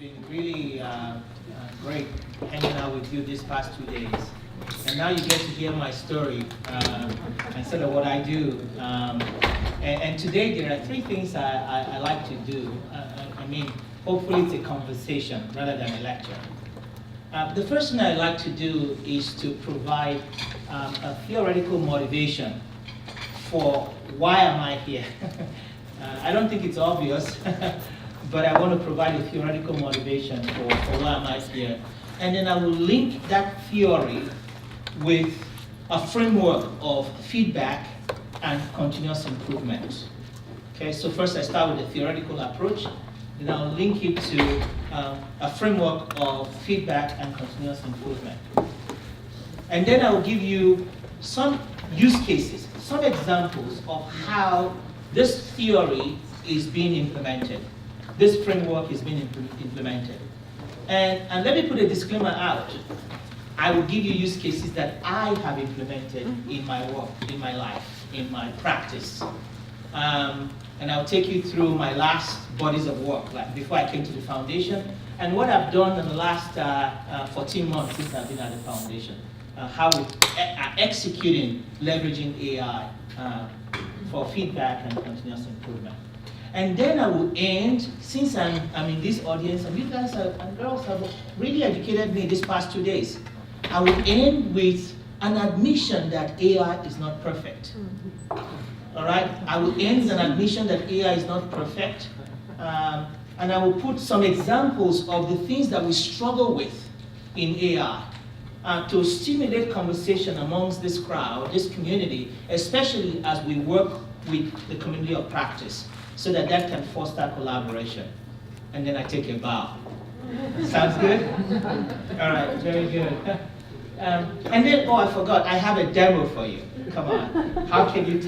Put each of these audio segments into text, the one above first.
been really great hanging out with you these past 2 days. And now you get to hear my story instead of what I do. And today there are 3 things I like to do. I mean, hopefully it's a conversation rather than a lecture. The first thing I like to do is to provide a theoretical motivation for why am I here. I don't think it's obvious, but I want to provide a theoretical motivation for why am I here. And then I will link that theory with a framework of feedback and continuous improvement. Okay, so first I start with a theoretical approach, then I'll link it to a framework of feedback and continuous improvement. And then I will give you some use cases, some examples of how this theory is being implemented. This framework is being implemented. And let me put a disclaimer out. I will give you use cases that I have implemented in my work, in my life, in my practice. And I'll take you through my last bodies of work, like before I came to the foundation, and what I've done in the last 14 months since I've been at the foundation. How we are executing, leveraging AI for feedback and continuous improvement. And then I will end, since I'm in this audience, and you guys and girls have really educated me these past 2 days, I will end with an admission that AI is not perfect. All right? I will end with an admission that AI is not perfect, and I will put some examples of the things that we struggle with in AI to stimulate conversation amongst this crowd, this community, especially as we work with the community of practice, so that can foster collaboration. And then I take a bow. Sounds good? All right, very good. And then, oh, I forgot, I have a demo for you. Come on, how can you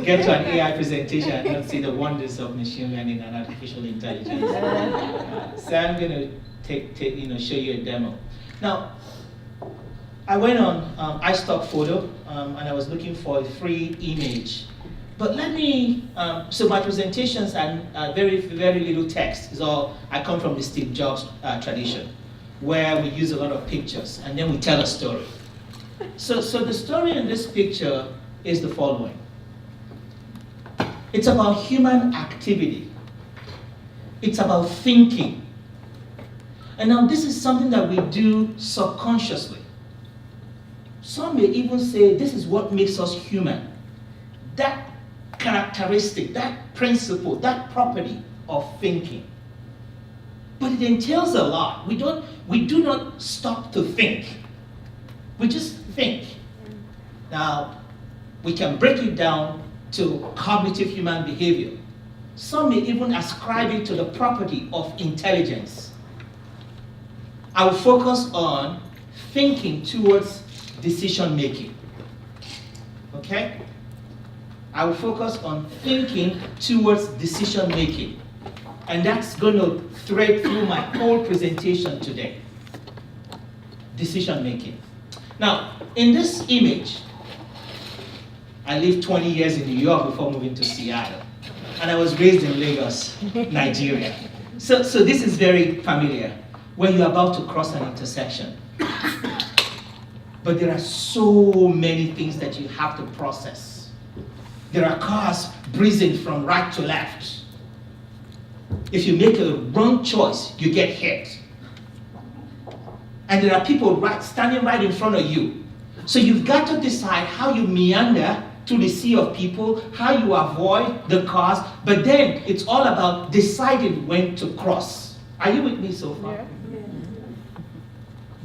get to an AI presentation and not see the wonders of machine learning and artificial intelligence? So I'm going to show you a demo. Now, I went on iStock Photo, and I was looking for a free image. But let me, so my presentations are very, very little text. I come from the Steve Jobs tradition, where we use a lot of pictures, and then we tell a story. So the story in this picture is the following. It's about human activity. It's about thinking. And now this is something that we do subconsciously. Some may even say this is what makes us human. That characteristic, that principle, that property of thinking. But it entails a lot. We do not stop to think. We just think. Now, we can break it down to cognitive human behavior. Some may even ascribe it to the property of intelligence. I will focus on thinking towards decision making. Okay? I will focus on thinking towards decision making. And that's going to thread through my whole presentation today. Decision making. Now, in this image, I lived 20 years in New York before moving to Seattle. And I was raised in Lagos, Nigeria. So this is very familiar, when you're about to cross an intersection. But there are so many things that you have to process. There are cars breezing from right to left. If you make a wrong choice, you get hit. And there are people standing right in front of you. So you've got to decide how you meander through the sea of people, how you avoid the cars, but then it's all about deciding when to cross. Are you with me so far? Yeah.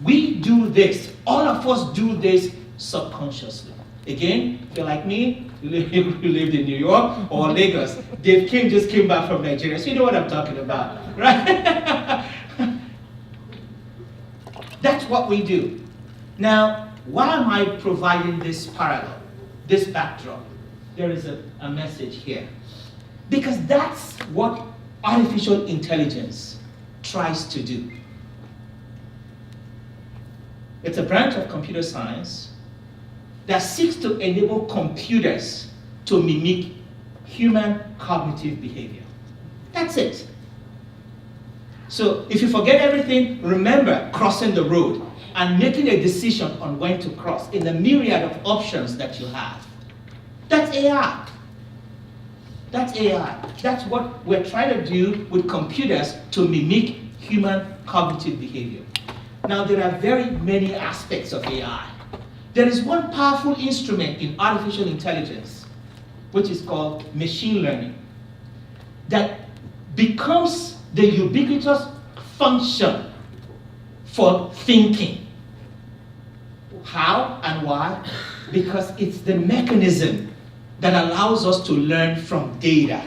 We do this. All of us do this subconsciously. Again, if you're like me, you lived in New York or Lagos. Dave King just came back from Nigeria, so you know what I'm talking about, right? That's what we do. Now, why am I providing this parallel, this backdrop? There is a message here. Because that's what artificial intelligence tries to do. It's a branch of computer science that seeks to enable computers to mimic human cognitive behavior. That's it. So if you forget everything, remember crossing the road and making a decision on when to cross in the myriad of options that you have. That's AI. That's AI. That's what we're trying to do with computers to mimic human cognitive behavior. Now, there are very many aspects of AI. There is one powerful instrument in artificial intelligence, which is called machine learning, that becomes the ubiquitous function for thinking. How and why? Because it's the mechanism that allows us to learn from data.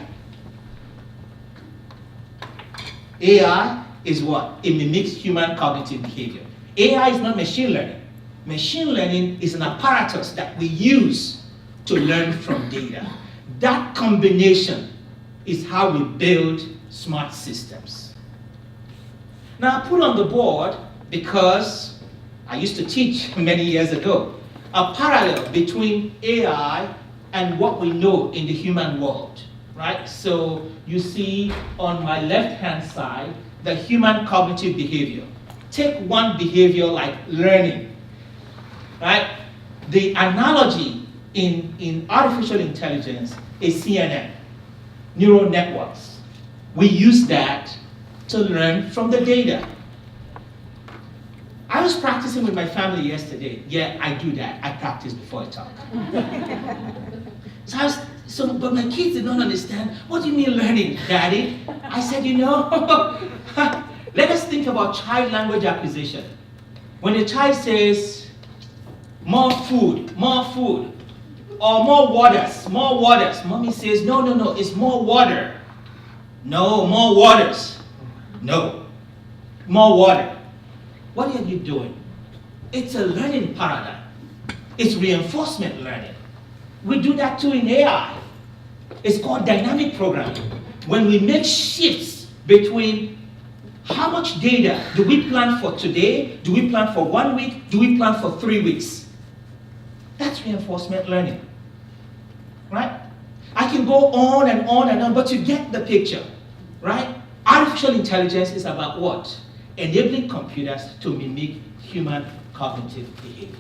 AI is what? It mimics human cognitive behavior. AI is not machine learning. Machine learning is an apparatus that we use to learn from data. That combination is how we build smart systems. Now, I put on the board, because I used to teach many years ago, a parallel between AI and what we know in the human world, right? So you see on my left-hand side, the human cognitive behavior. Take one behavior like learning, right? The analogy in artificial intelligence is CNN, neural networks. We use that to learn from the data. I was practicing with my family yesterday. Yeah, I do that. I practice before I talk. But my kids did not understand. What do you mean learning, Daddy? I said, let us think about child language acquisition. When a child says, more food, or more waters, mommy says, no, it's more water. No, more waters. No, more water. What are you doing? It's a learning paradigm. It's reinforcement learning. We do that too in AI. It's called dynamic programming. When we make shifts between how much data do we plan for today, do we plan for 1 week, do we plan for 3 weeks? That's reinforcement learning, right? I can go on and on and on, but you get the picture, right? Artificial intelligence is about what? Enabling computers to mimic human cognitive behavior.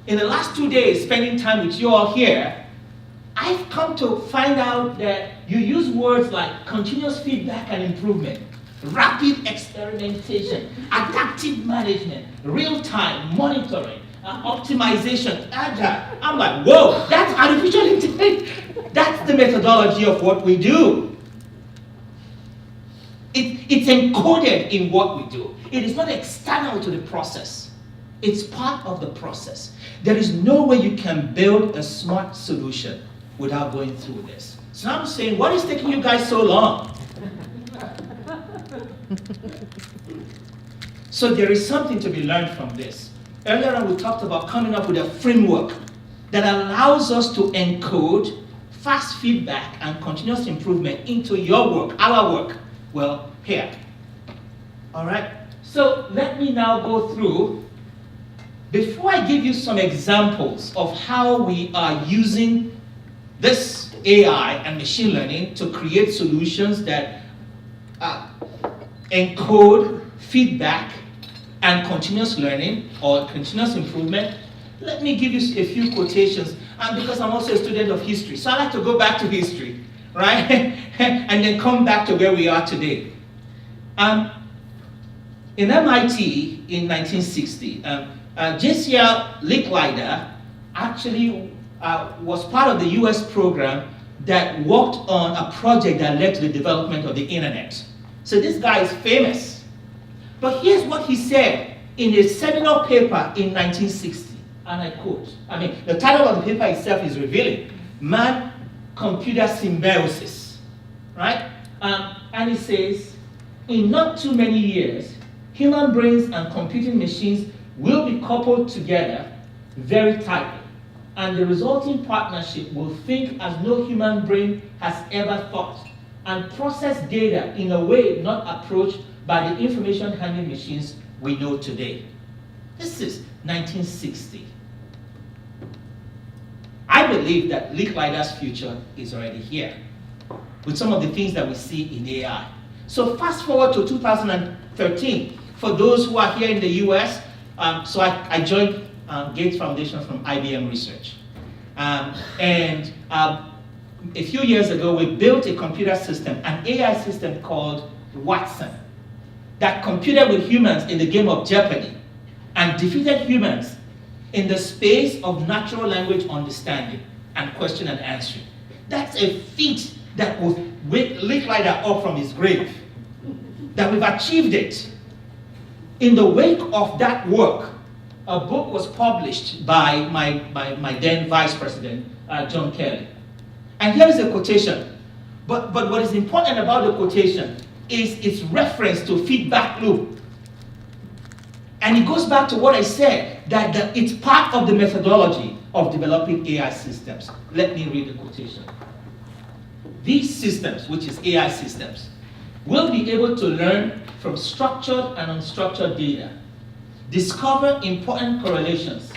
In the last 2 days, spending time with you all here, I've come to find out that you use words like continuous feedback and improvement, rapid experimentation, adaptive management, real-time monitoring, optimization, agile. I'm like, whoa, that's artificial intelligence. That's the methodology of what we do. It's encoded in what we do. It is not external to the process. It's part of the process. There is no way you can build a smart solution without going through this. So I'm saying, what is taking you guys so long? So there is something to be learned from this. Earlier on, we talked about coming up with a framework that allows us to encode fast feedback and continuous improvement into your work, our work. Well, here. All right? So let me now go through, before I give you some examples of how we are using this AI and machine learning to create solutions that encode feedback and continuous learning or continuous improvement, let me give you a few quotations. And because I'm also a student of history, so I like to go back to history, right? And then come back to where we are today. In MIT in 1960, JCL Licklider actually was part of the US program that worked on a project that led to the development of the internet. So this guy is famous. But here's what he said in a seminal paper in 1960, and I quote. The title of the paper itself is revealing. Man-computer symbiosis, right? And it says, in not too many years, human brains and computing machines will be coupled together very tightly, and the resulting partnership will think as no human brain has ever thought, and process data in a way not approached by the information handling machines we know today. This is 1960. I believe that Licklider's future is already here with some of the things that we see in AI. So fast forward to 2013. For those who are here in the US, so I joined Gates Foundation from IBM Research. A few years ago, we built a computer system, an AI system called Watson, that competed with humans in the game of Jeopardy and defeated humans in the space of natural language understanding and question and answering. That's a feat that will wake Licklider up from his grave, that we've achieved it. In the wake of that work, a book was published by my then Vice President, John Kelly. And here is a quotation. But what is important about the quotation is its reference to feedback loop. And it goes back to what I said, that it's part of the methodology of developing AI systems. Let me read the quotation. These systems, which is AI systems, will be able to learn from structured and unstructured data, discover important correlations,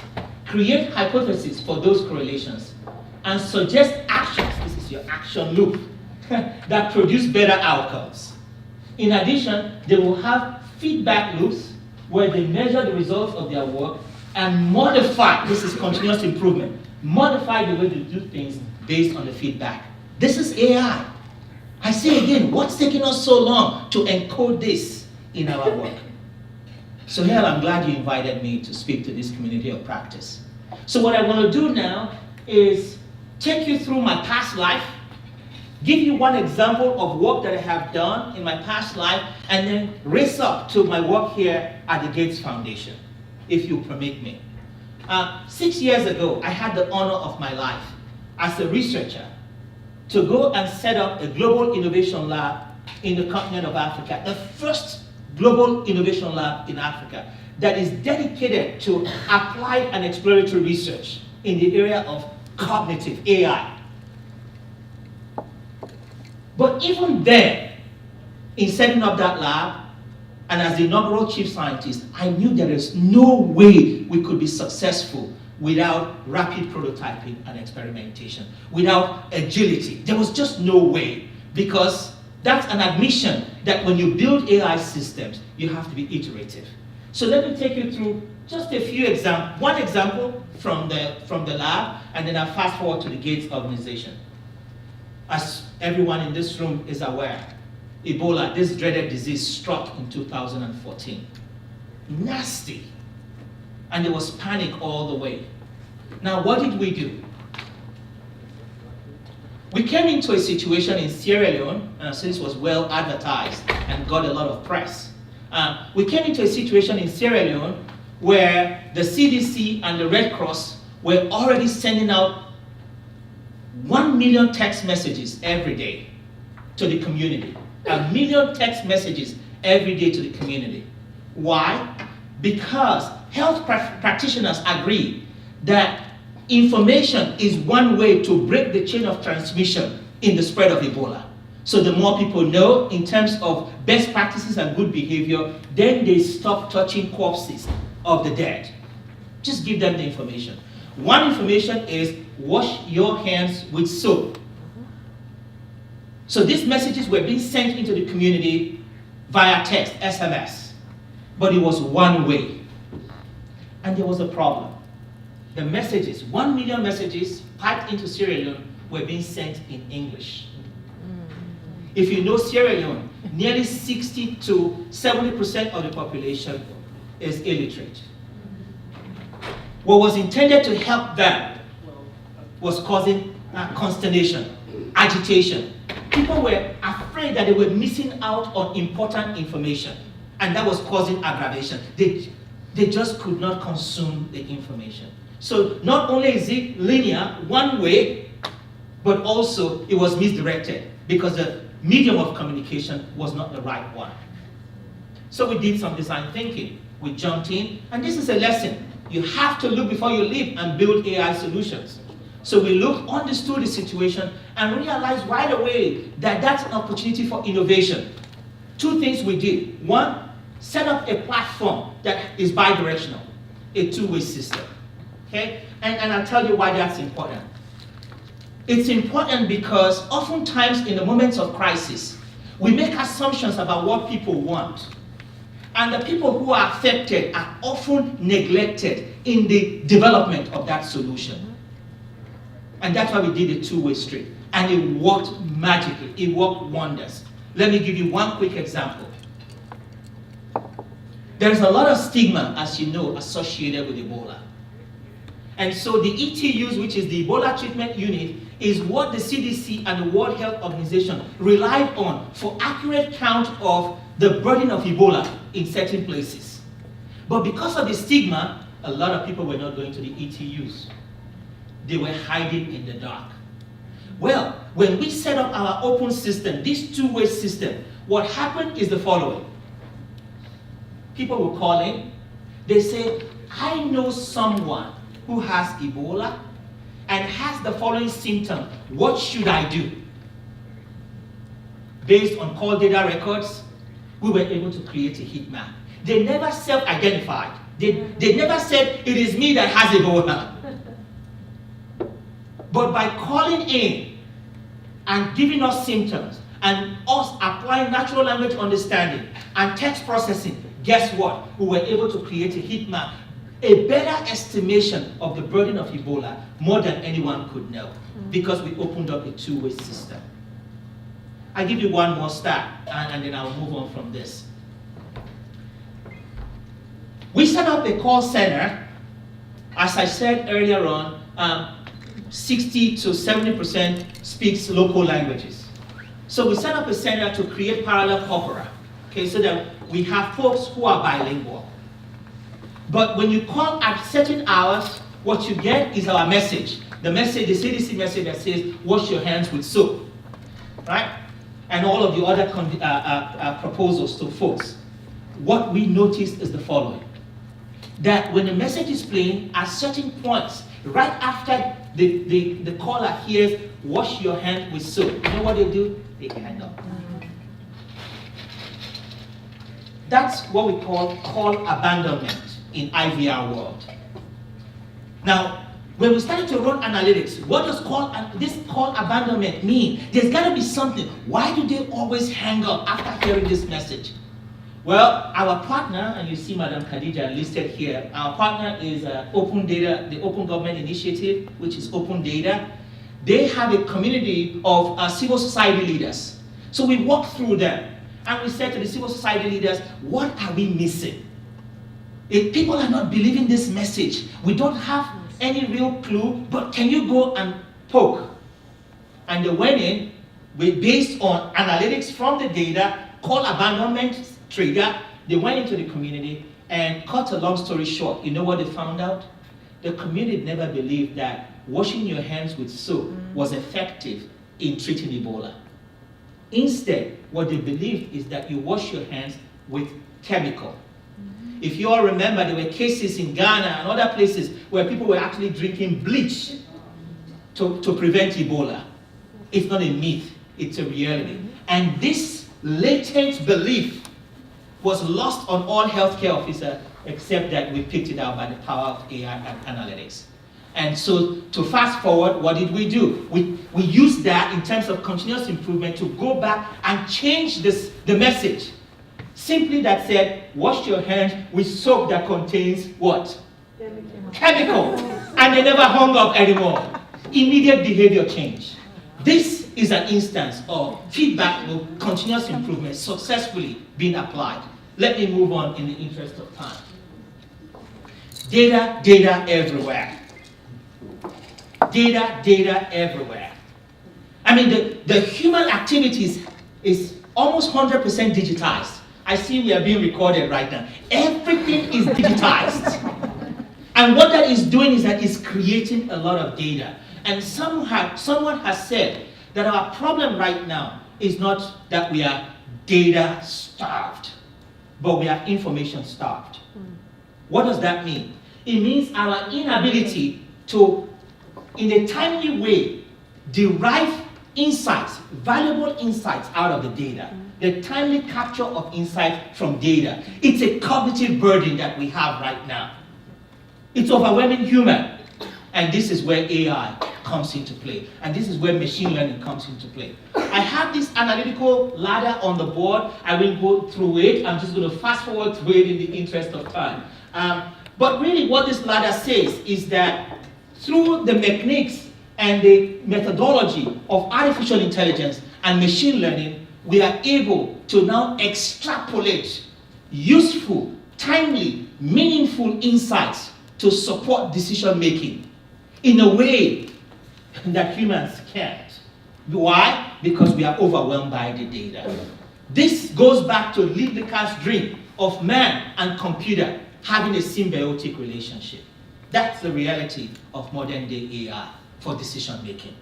create hypotheses for those correlations, and suggest actions, this is your action loop, that produce better outcomes. In addition, they will have feedback loops where they measure the results of their work and modify, this is continuous improvement, modify the way they do things based on the feedback. This is AI. I say again, what's taking us so long to encode this in our work? So Hale, I'm glad you invited me to speak to this community of practice. So what I want to do now is take you through my past life, give you one example of work that I have done in my past life, and then race up to my work here at the Gates Foundation, if you permit me. 6 years ago, I had the honor of my life as a researcher to go and set up a global innovation lab in the continent of Africa, the first global innovation lab in Africa that is dedicated to applied and exploratory research in the area of cognitive AI. But even then, in setting up that lab, and as the inaugural chief scientist, I knew there is no way we could be successful without rapid prototyping and experimentation, without agility. There was just no way, because that's an admission that when you build AI systems, you have to be iterative. So let me take you through just a few examples, one example from the lab, and then I'll fast forward to the Gates organization. As everyone in this room is aware, Ebola, this dreaded disease, struck in 2014. Nasty. And there was panic all the way. Now, what did we do? We came into a situation in Sierra Leone, since it was well advertised and got a lot of press. We came into a situation in Sierra Leone where the CDC and the Red Cross were already sending out 1 million text messages every day to the community. 1 million text messages every day to the community. Why? Because health practitioners agree that information is one way to break the chain of transmission in the spread of Ebola. So the more people know in terms of best practices and good behavior, then they stop touching corpses of the dead. Just give them the information. One information is wash your hands with soap. So these messages were being sent into the community via text, SMS. But it was one way. And there was a problem. The messages, 1 million messages piped into Sierra Leone, were being sent in English. If you know Sierra Leone, nearly 60 to 70% of the population is illiterate. What was intended to help them was causing consternation, agitation. People were afraid that they were missing out on important information, and that was causing aggravation. They just could not consume the information. So not only is it linear, one way, but also it was misdirected because the medium of communication was not the right one. So we did some design thinking. We jumped in, and this is a lesson. You have to look before you leap and build AI solutions. So we looked, understood the situation, and realized right away that that's an opportunity for innovation. Two things we did. One, set up a platform that is bidirectional, a two-way system. Okay? And I'll tell you why that's important. It's important because oftentimes in the moments of crisis, We make assumptions about what people want. And the people who are affected are often neglected in the development of that solution. And that's why we did a two-way street. And it worked magically. It worked wonders. Let me give you one quick example. There's a lot of stigma, as you know, associated with Ebola. And so the ETUs, which is the Ebola Treatment Unit, is what the CDC and the World Health Organization relied on for accurate count of the burden of Ebola in certain places. But because of the stigma, a lot of people were not going to the ETUs. They were hiding in the dark. Well, when we set up our open system, this two-way system, what happened is the following. People will call in, they say, I know someone who has Ebola and has the following symptom. What should I do? Based on call data records, we were able to create a heat map. They never self-identified. They never said, it is me that has Ebola. But by calling in and giving us symptoms and us applying natural language understanding and text processing, guess what? We were able to create a heat map, a better estimation of the burden of Ebola, more than anyone could know, because we opened up a two-way system. I'll give you one more stat, and then I'll move on from this. We set up a call center. As I said earlier on, 60 to 70% speaks local languages. So we set up a center to create parallel corpora, okay, so that we have folks who are bilingual. But when you call at certain hours, what you get is our message. The message, the CDC message that says, wash your hands with soap, right? And all of the other proposals to folks. What we noticed is the following. That when the message is playing, at certain points, right after the caller hears, wash your hand with soap, you know what they do? They hang up. That's what we call abandonment in IVR world. Now, when we started to run analytics, what does this call abandonment mean? There's got to be something. Why do they always hang up after hearing this message? Well, our partner, and you see Madam Khadija listed here, our partner is Open Data, the Open Government Initiative, which is Open Data. They have a community of civil society leaders. So we walked through them, and we said to the civil society leaders, what are we missing? If people are not believing this message, we don't have any real clue, but can you go and poke? And they went in, based on analytics from the data, call abandonment trigger, they went into the community, and cut a long story short, you know what they found out? The community never believed that washing your hands with soap was effective in treating Ebola. Instead, what they believed is that you wash your hands with chemical. If you all remember, there were cases in Ghana and other places where people were actually drinking bleach to prevent Ebola. It's not a myth, it's a reality. And this latent belief was lost on all healthcare officers, except that we picked it out by the power of AI and analytics. And so to fast forward, what did we do? We used that in terms of continuous improvement to go back and change the message. Simply that said, wash your hands with soap that contains what? Chemical. And they never hung up anymore. Immediate behavior change. This is an instance of feedback with continuous improvement successfully being applied. Let me move on in the interest of time. Data everywhere. Data everywhere. I mean, the human activities is almost 100% digitized. I see we are being recorded right now. Everything is digitized. And what that is doing is that it's creating a lot of data. And someone has said that our problem right now is not that we are data starved, but we are information starved. What does that mean? It means our inability to, in a timely way, derive insights, valuable insights out of the data. The timely capture of insight from data. It's a cognitive burden that we have right now. It's overwhelming human. And this is where AI comes into play. And this is where machine learning comes into play. I have have this analytical ladder on the board. I will go through it. I'm just going to fast forward through it in the interest of time. But really what this ladder says is that through the techniques and the methodology of artificial intelligence and machine learning, we are able to now extrapolate useful, timely, meaningful insights to support decision making in a way that humans can't. Why? Because we are overwhelmed by the data. This goes back to Liebnitz's dream of man and computer having a symbiotic relationship. That's the reality of modern day AI for decision making.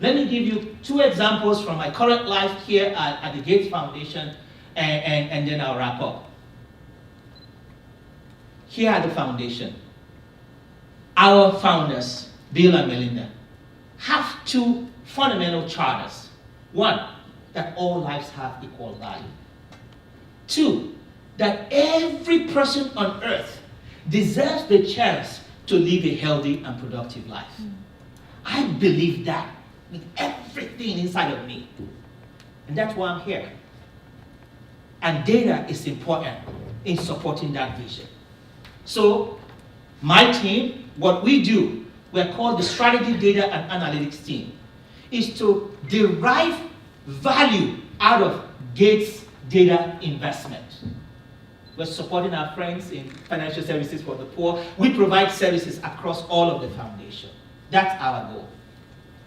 Let me give you two examples from my current life here at the Gates Foundation, and then I'll wrap up. Here at the foundation, our founders, Bill and Melinda, have two fundamental charters. One, that all lives have equal value. Two, that every person on earth deserves the chance to live a healthy and productive life. I believe that with everything inside of me. And that's why I'm here. And data is important in supporting that vision. So, my team, what we do, we're called the Strategy, Data, and Analytics team, is to derive value out of Gates data investment. We're supporting our friends in financial services for the poor. We provide services across all of the foundation. That's our goal.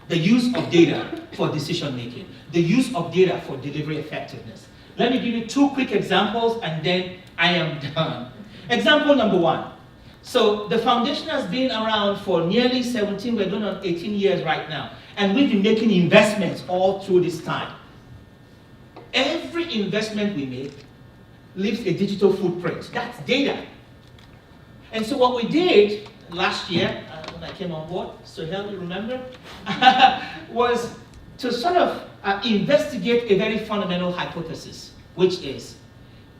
The use of data for decision making, the use of data for delivery effectiveness. Let me give you two quick examples and then I am done. Example number one. So the foundation has been around for nearly 17, we're going on 18 years right now. And we've been making investments all through this time. Every investment we make leaves a digital footprint. That's data. And so what we did last year, when I came on board, so help you remember, was to sort of investigate a very fundamental hypothesis, which is,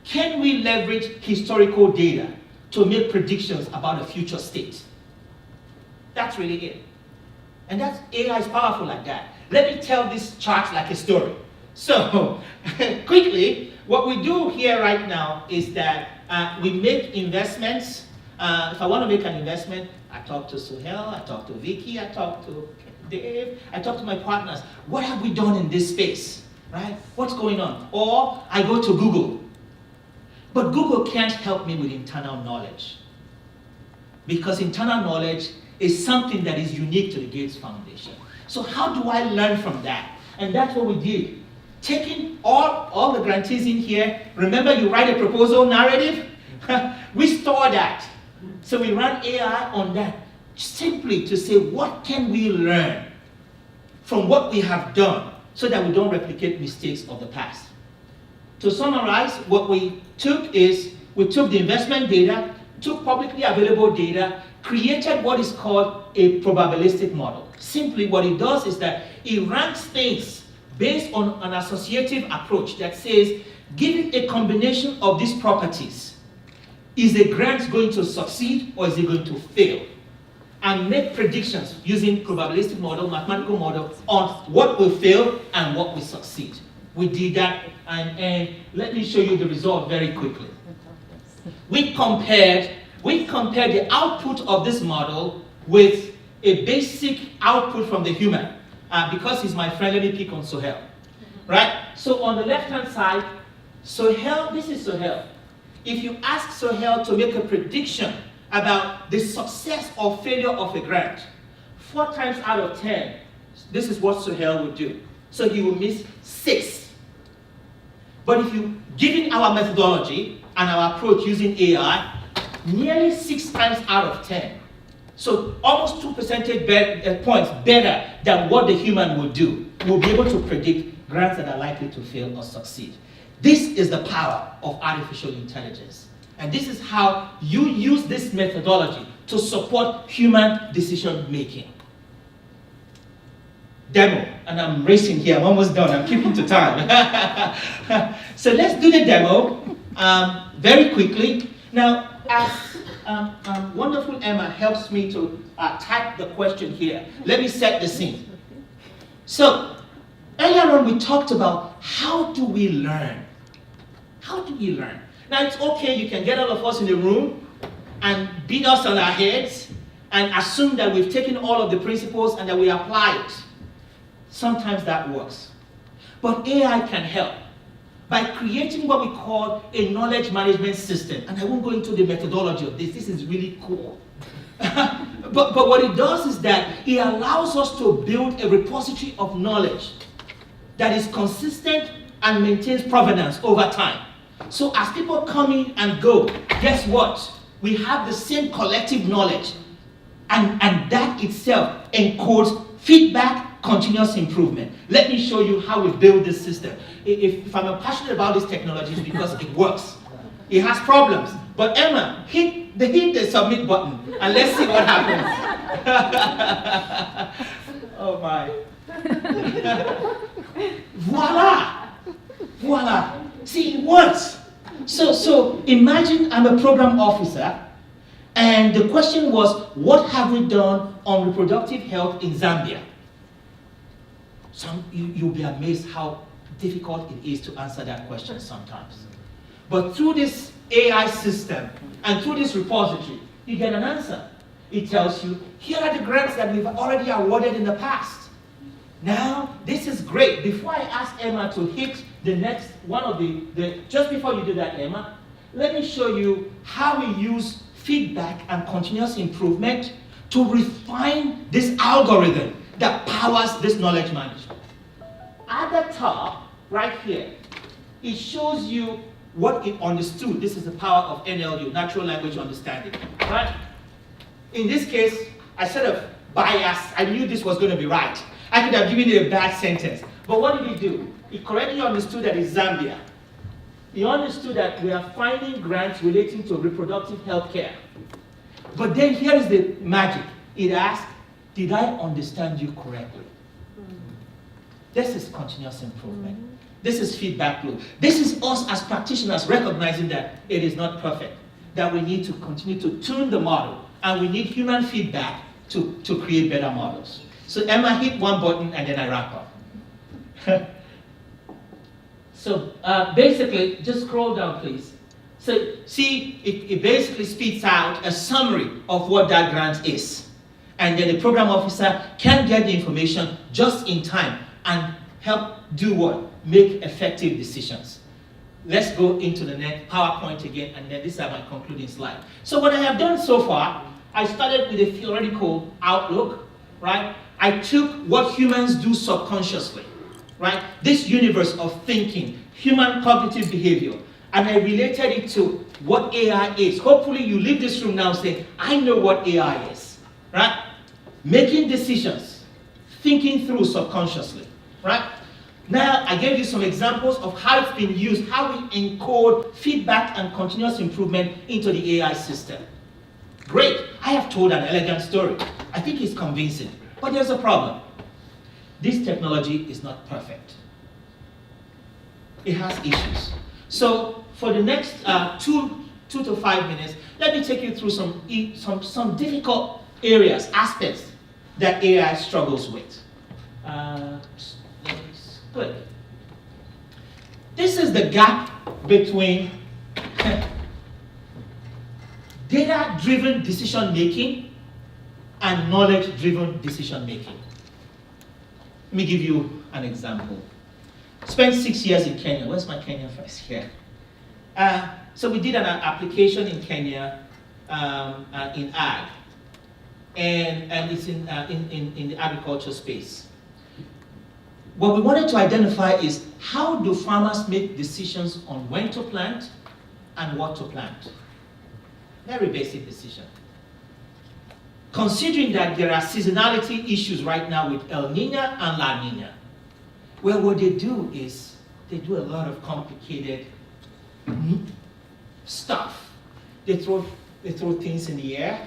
can we leverage historical data to make predictions about a future state? That's really it. And that's, AI is powerful like that. Let me tell this chart like a story. So, quickly, what we do here right now is that we make investments. If I want to make an investment, I talk to Suhail, I talk to Vicky, I talk to Dave, I talk to my partners. What have we done in this space, right? What's going on? Or I go to Google. But Google can't help me with internal knowledge. Because internal knowledge is something that is unique to the Gates Foundation. So how do I learn from that? And that's what we did. Taking all the grantees in here, remember you write a proposal narrative? We store that. So we run AI on that, simply to say, what can we learn from what we have done so that we don't replicate mistakes of the past? To summarize, what we took is, we took the investment data, took publicly available data, created what is called a probabilistic model. Simply what it does is that it ranks things based on an associative approach that says, given a combination of these properties, is a grant going to succeed or is it going to fail? And make predictions using probabilistic model, mathematical model, on what will fail and what will succeed. We did that, and let me show you the result very quickly. We compared the output of this model with a basic output from the human. Because he's my friend, let me pick on Suhail. Right? So on the left-hand side, Suhail, this is Suhail. If you ask Suhail to make a prediction about the success or failure of a grant, 4 times out of 10, this is what Suhail would do. So he will miss 6. But if you, given our methodology and our approach using AI, nearly 6 times out of 10. So almost 2 percentage points better than what the human will do. We'll be able to predict grants that are likely to fail or succeed. This is the power of artificial intelligence. And this is how you use this methodology to support human decision making. Demo, and I'm racing here, I'm almost done, I'm keeping to time. So let's do the demo very quickly. Now, as wonderful Emma helps me to type the question here, let me set the scene. So, Earlier on, we talked about how do we learn? How do we learn? Now, it's okay, you can get all of us in the room and beat us on our heads and assume that we've taken all of the principles and that we apply it. Sometimes that works. But AI can help by creating what we call a knowledge management system. And I won't go into the methodology of this. This is really cool. but what it does is that it allows us to build a repository of knowledge that is consistent and maintains provenance over time. So as people come in and go, guess what? We have the same collective knowledge. And that itself encodes feedback, continuous improvement. Let me show you how we build this system. If I'm passionate about this technology, it's because it works. It has problems. But Emma, hit the submit button and let's see what happens. Oh my. Voila! Voila! See, it works. So imagine I'm a program officer and the question was, what have we done on reproductive health in Zambia? You'll be amazed how difficult it is to answer that question sometimes. But through this AI system and through this repository, you get an answer. It tells you, here are the grants that we've already awarded in the past. Now, this is great. Before I ask Emma to hit the next one of just before you do that, Emma, let me show you how we use feedback and continuous improvement to refine this algorithm that powers this knowledge management. At the top, right here, it shows you what it understood. This is the power of NLU, natural language understanding, right? In this case, I sort of biased. I knew this was going to be right. I could have given it a bad sentence. But what did it do? It correctly understood that it's Zambia. It understood that we are finding grants relating to reproductive health care. But then here is the magic. It asked, did I understand you correctly? This is continuous improvement. This is feedback loop. This is us as practitioners recognizing that it is not perfect, that we need to continue to tune the model, and we need human feedback to create better models. So Emma, hit one button and then I wrap up. So basically, just scroll down, please. So see, it basically spits out a summary of what that grant is. And then the program officer can get the information just in time and help do what? Make effective decisions. Let's go into the next PowerPoint again, and then these are my concluding slide. So what I have done so far, I started with a theoretical outlook, right? I took what humans do subconsciously, right? This universe of thinking, human cognitive behavior, and I related it to what AI is. Hopefully you leave this room now saying, I know what AI is, right? Making decisions, thinking through subconsciously, right? Now, I gave you some examples of how it's been used, how we encode feedback and continuous improvement into the AI system. Great, I have told an elegant story. I think it's convincing, but there's a problem. This technology is not perfect. It has issues. So, for the next 2 to 5 minutes, let me take you through some difficult areas, aspects that AI struggles with. Click. This is the gap between data-driven decision-making and knowledge-driven decision-making. Let me give you an example. Spent 6 years in Kenya. Where's my Kenya first? Here. So we did an application in Kenya in ag, and it's in the agriculture space. What we wanted to identify is how do farmers make decisions on when to plant and what to plant. Very basic decision. Considering that there are seasonality issues right now with El Nino and La Nina, well, what they do is they do a lot of complicated stuff. They throw things in the air.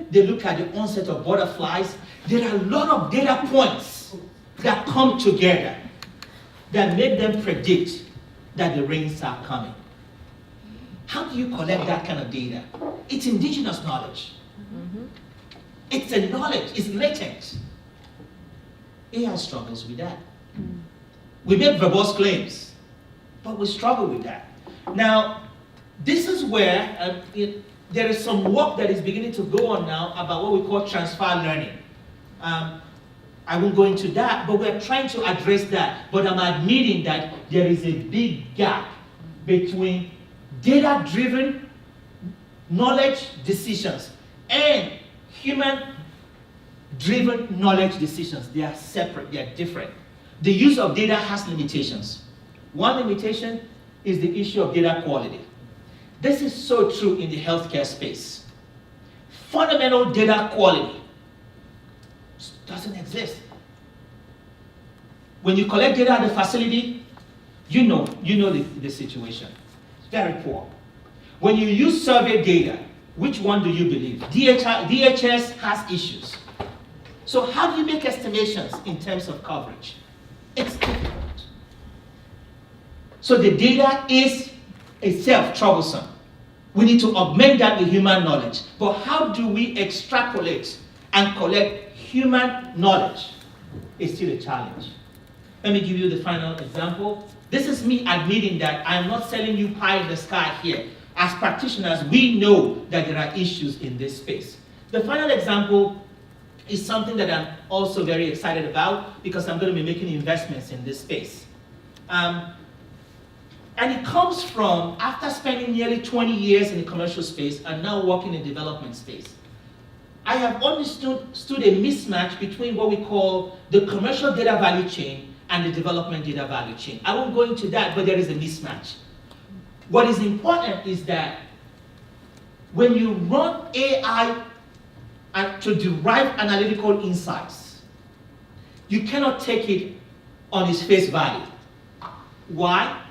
They look at the onset of butterflies. There are a lot of data points that come together that make them predict that the rains are coming. How do you collect that kind of data? It's indigenous knowledge. It's a knowledge, it's latent. AI struggles with that. We make verbose claims, but we struggle with that. Now, this is where there is some work that is beginning to go on now about what we call transfer learning. I won't go into that, but we're trying to address that. But I'm admitting that there is a big gap between data-driven knowledge decisions and human-driven knowledge decisions. They are separate, they are different. The use of data has limitations. One limitation is the issue of data quality. This is so true in the healthcare space. Fundamental data quality doesn't exist. When you collect data at the facility, you know the situation. It's very poor. When you use survey data, which one do you believe? DHS has issues. So how do you make estimations in terms of coverage? It's difficult. So the data is itself troublesome. We need to augment that with human knowledge. But how do we extrapolate and collect human knowledge? It's still a challenge. Let me give you the final example. This is me admitting that I'm not selling you pie in the sky here. As practitioners, we know that there are issues in this space. The final example is something that I'm also very excited about because I'm going to be making investments in this space. And it comes from after spending nearly 20 years in the commercial space and now working in the development space. I have understood a mismatch between what we call the commercial data value chain and the development data value chain. I won't go into that, but there is a mismatch. What is important is that when you run AI to derive analytical insights, you cannot take it on its face value. Why?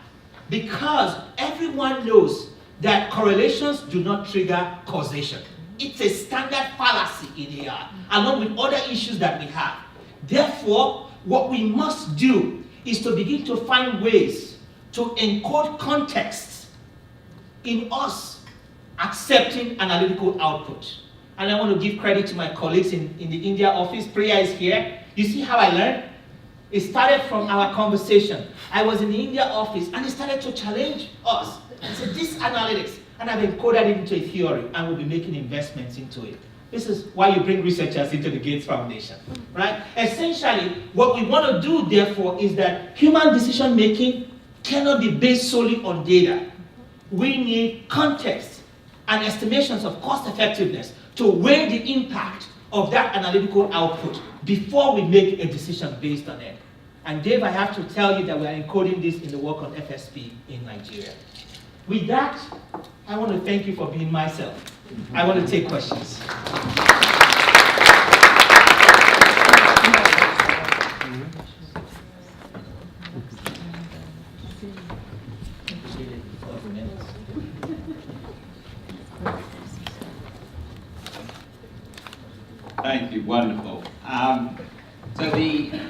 Because everyone knows that correlations do not trigger causation. It's a standard fallacy in AI, along with other issues that we have. Therefore, what we must do is to begin to find ways to encode context in us accepting analytical output. And I want to give credit to my colleagues in the India office. Priya is here. You see how I learned? It started from our conversation. I was in the India office and it started to challenge us. I said, this analytics, and I've encoded it into a theory and we'll be making investments into it. This is why you bring researchers into the Gates Foundation, right? Essentially, what we want to do, therefore, is that human decision making cannot be based solely on data. We need context and estimations of cost effectiveness to weigh the impact of that analytical output before we make a decision based on it. And Dave, I have to tell you that we are encoding this in the work on FSP in Nigeria. With that, I want to thank you for being myself. I want to take questions. Thank you, wonderful. So the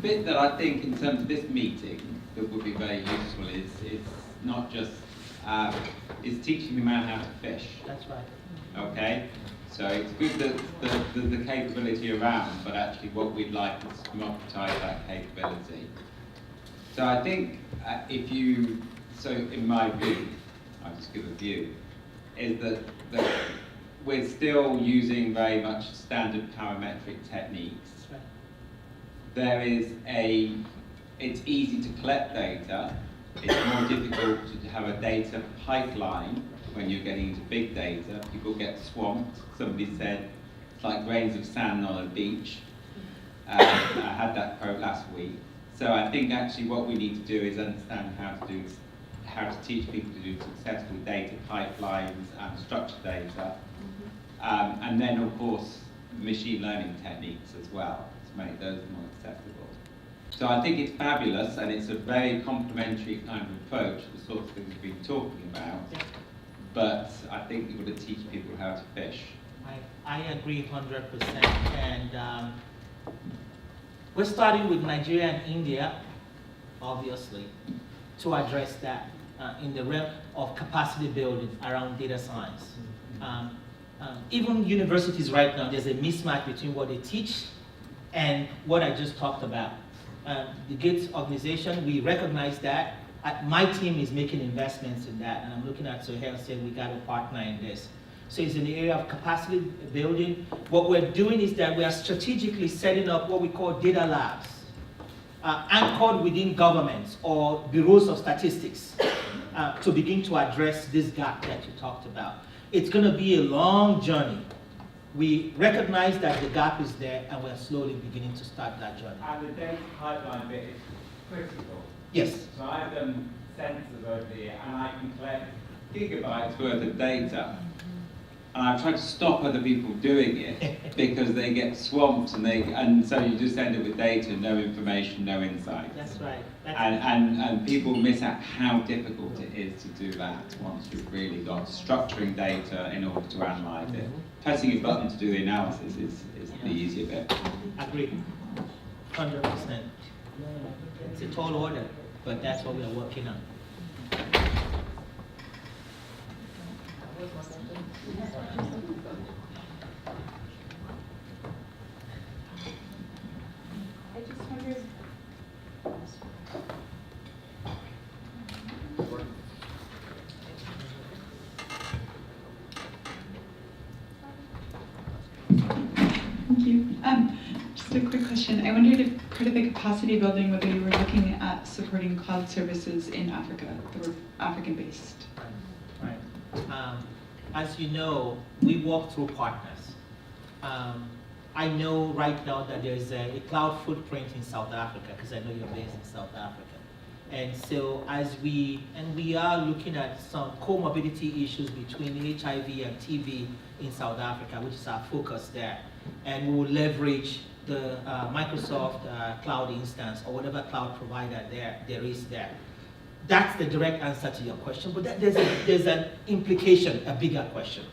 bit that I think in terms of this meeting that would be very useful is not just is teaching the man how to fish. That's right. Okay, so it's good that the capability around, but actually what we'd like is to democratize that capability. So I think in my view, I'll just give a view, is that we're still using very much standard parametric techniques. There is it's easy to collect data. It's more difficult to have a data pipeline when you're getting into big data. People get swamped. Somebody said it's like grains of sand on a beach. I had that quote last week. So I think actually what we need to do is understand how to teach people to do successful data pipelines and structured data. And then, of course, machine learning techniques as well to make those more accessible. So I think it's fabulous, and it's a very complementary kind of approach to the sorts of things we've been talking about. Yeah. But I think you've got to teach people how to fish. I agree 100%. And we're starting with Nigeria and India, obviously, to address that in the realm of capacity building around data science. Even universities right now, there's a mismatch between what they teach and what I just talked about. The Gates organization, we recognize that. My team is making investments in that, and I'm looking at Sohail saying we got a partner in this. So it's in the area of capacity building. What we're doing is that we are strategically setting up what we call data labs, anchored within governments or bureaus of statistics to begin to address this gap that you talked about. It's going to be a long journey. We recognize that the gap is there, and we're slowly beginning to start that journey. And the data pipeline bit is critical. Yes. So I've done sensors over the year, and I can collect gigabytes worth of data. And I've tried to stop other people doing it because they get swamped and so you just end up with data, no information, no insight. That's right. And people miss out how difficult it is to do that once you've really got structuring data in order to analyze it. Pressing a button to do the analysis is the easier bit. Agreed. 100%. It's a tall order, but that's what we are working on. I just wondered. Thank you. Just a quick question. I wondered if part of the capacity building, whether you were looking at supporting cloud services in Africa that were African-based. Right. As you know, we work through partners. I know right now that there's a cloud footprint in South Africa, because I know you're based in South Africa. And so we are looking at some comorbidity issues between HIV and TB in South Africa, which is our focus there. And we will leverage the Microsoft cloud instance or whatever cloud provider there is there. That's the direct answer to your question, but there's an implication, a bigger question,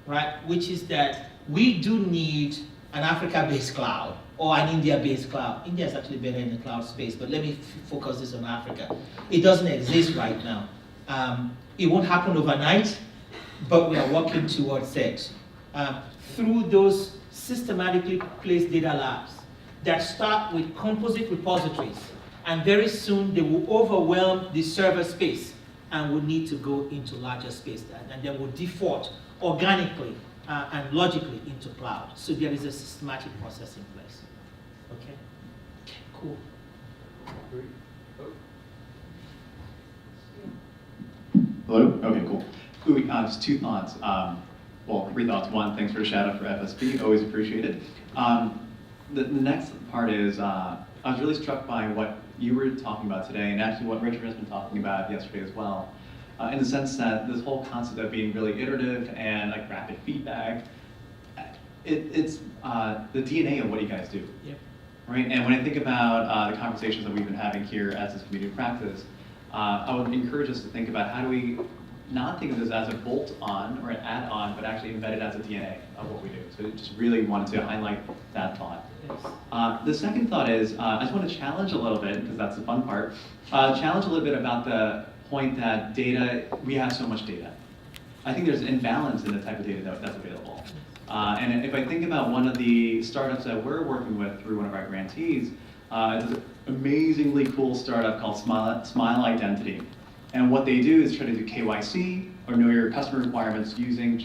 right? Which is that we do need an Africa-based cloud or an India-based cloud. India is actually better in the cloud space, but let me focus this on Africa. It doesn't exist right now. It won't happen overnight, but we are working towards it. Through those systematically placed data labs that start with composite repositories, and very soon they will overwhelm the server space and will need to go into larger space, and they will default organically and logically into cloud. So there is a systematic process in place. Okay? Cool. Hello? Okay, cool. Uyi, just two thoughts. Well, three thoughts. One, thanks for the shout out for FSP, always appreciated. The next part is, I was really struck by what you were talking about today, and actually what Richard has been talking about yesterday as well, in the sense that this whole concept of being really iterative and like rapid feedback, it's the DNA of what you guys do. Yep. Right? And when I think about the conversations that we've been having here as this community practice, I would encourage us to think about how do we not think of this as a bolt-on or an add-on, but actually embed it as a DNA of what we do. So I just really wanted to highlight that thought. Yes. The second thought is, I just want to challenge a little bit, because that's the fun part, challenge a little bit about the point that data, we have so much data. I think there's an imbalance in the type of data that's available. And if I think about one of the startups that we're working with through one of our grantees, it's an amazingly cool startup called Smile Identity. And what they do is try to do KYC or know your customer requirements using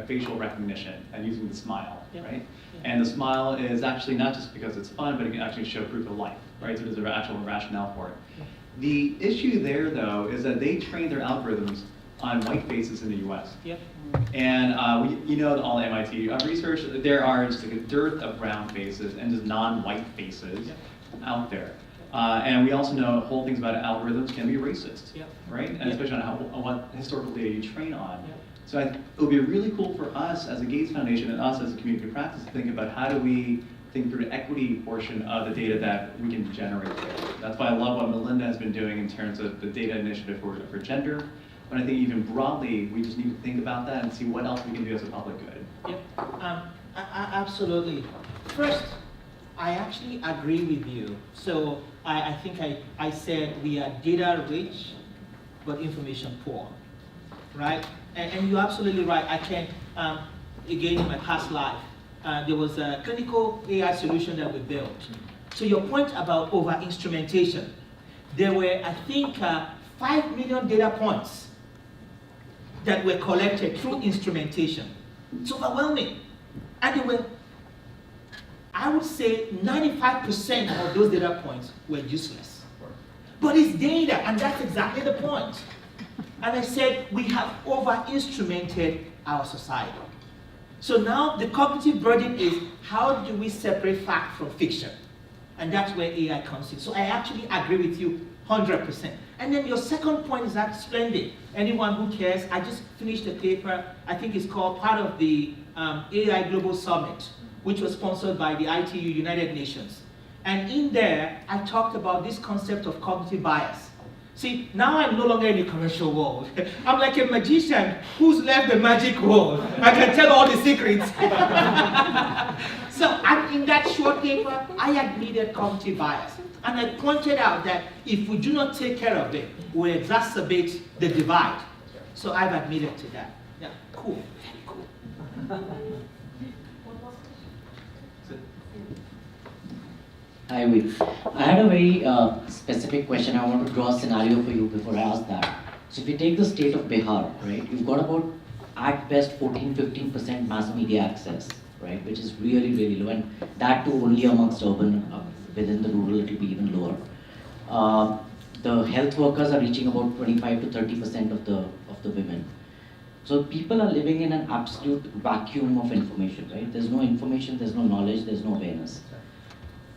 facial recognition and using the smile, Yep. right? And the smile is actually not just because it's fun, but it can actually show proof of life, right? So there's an actual rationale for it. The issue there, though, is that they train their algorithms on white faces in the US. Yep. And you know all the MIT research, there are just like a dearth of brown faces and just non-white faces out there. And we also know whole things about algorithms can be racist, right? And especially on what historical data you train on. So it would be really cool for us as a Gates Foundation and us as a community practice to think about how do we think through the equity portion of the data that we can generate there. That's why I love what Melinda has been doing in terms of the data initiative for gender. But I think even broadly, we just need to think about that and see what else we can do as a public good. Yep. Absolutely. First, I actually agree with you. So I think I said we are data rich, but information poor, right? And you're absolutely right. I can, again, in my past life, there was a clinical AI solution that we built. So your point about over-instrumentation, there were, I think, 5 million data points that were collected through instrumentation. It's overwhelming. And they were, I would say 95% of those data points were useless. But it's data, and that's exactly the point. And I said, we have over-instrumented our society. So now the cognitive burden is, how do we separate fact from fiction? And that's where AI comes in. So I actually agree with you 100%. And then your second point is that splendid. Anyone who cares, I just finished a paper, I think it's called part of the AI Global Summit, which was sponsored by the ITU United Nations. And in there, I talked about this concept of cognitive bias. See, now I'm no longer in the commercial world. I'm like a magician who's left the magic world. I can tell all the secrets. So in that short paper, I admitted cognitive bias. And I pointed out that if we do not take care of it, we exacerbate the divide. So I've admitted to that. Yeah, cool, very cool. Hi, Uyi. I had a very specific question. I want to draw a scenario for you before I ask that. So if you take the state of Bihar, right, you've got about, at best, 14-15% mass media access, right, which is really, really low, and that too only amongst urban. Within the rural, it will be even lower. The health workers are reaching about 25 to 30% of the women. So people are living in an absolute vacuum of information, right? There's no information, there's no knowledge, there's no awareness.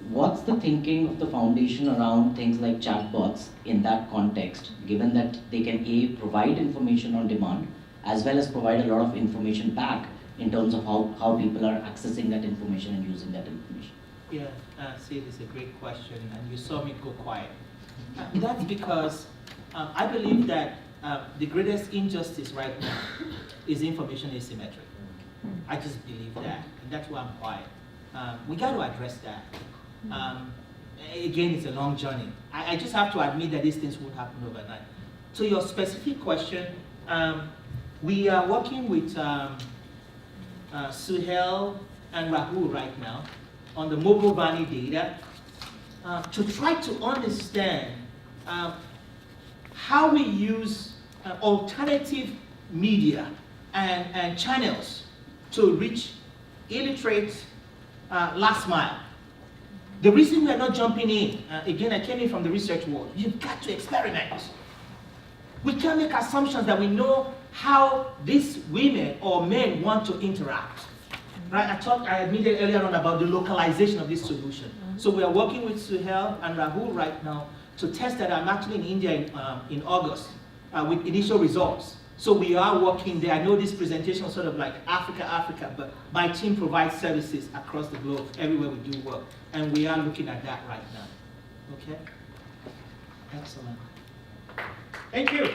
What's the thinking of the foundation around things like chatbots in that context, given that they can provide information on demand, as well as provide a lot of information back in terms of how people are accessing that information and using that information? Yeah, Sid, it's a great question, and you saw me go quiet. That's because I believe that the greatest injustice right now is information asymmetry. I just believe that, and that's why I'm quiet. We got to address that. Again, it's a long journey. I just have to admit that these things won't happen overnight. So your specific question, we are working with Suhail and Rahul right now on the mobile Vani data to try to understand how we use alternative media and channels to reach illiterate last mile. The reason we are not jumping in, again, I came in from the research world, you've got to experiment. We can't make assumptions that we know how these women or men want to interact. Right? I admitted earlier on about the localization of this solution. So we are working with Suhail and Rahul right now to test that. I'm actually in India in August with initial results. So we are working there. I know this presentation is sort of like Africa, but my team provides services across the globe, everywhere we do work. And we are looking at that right now. Okay? Excellent. Thank you.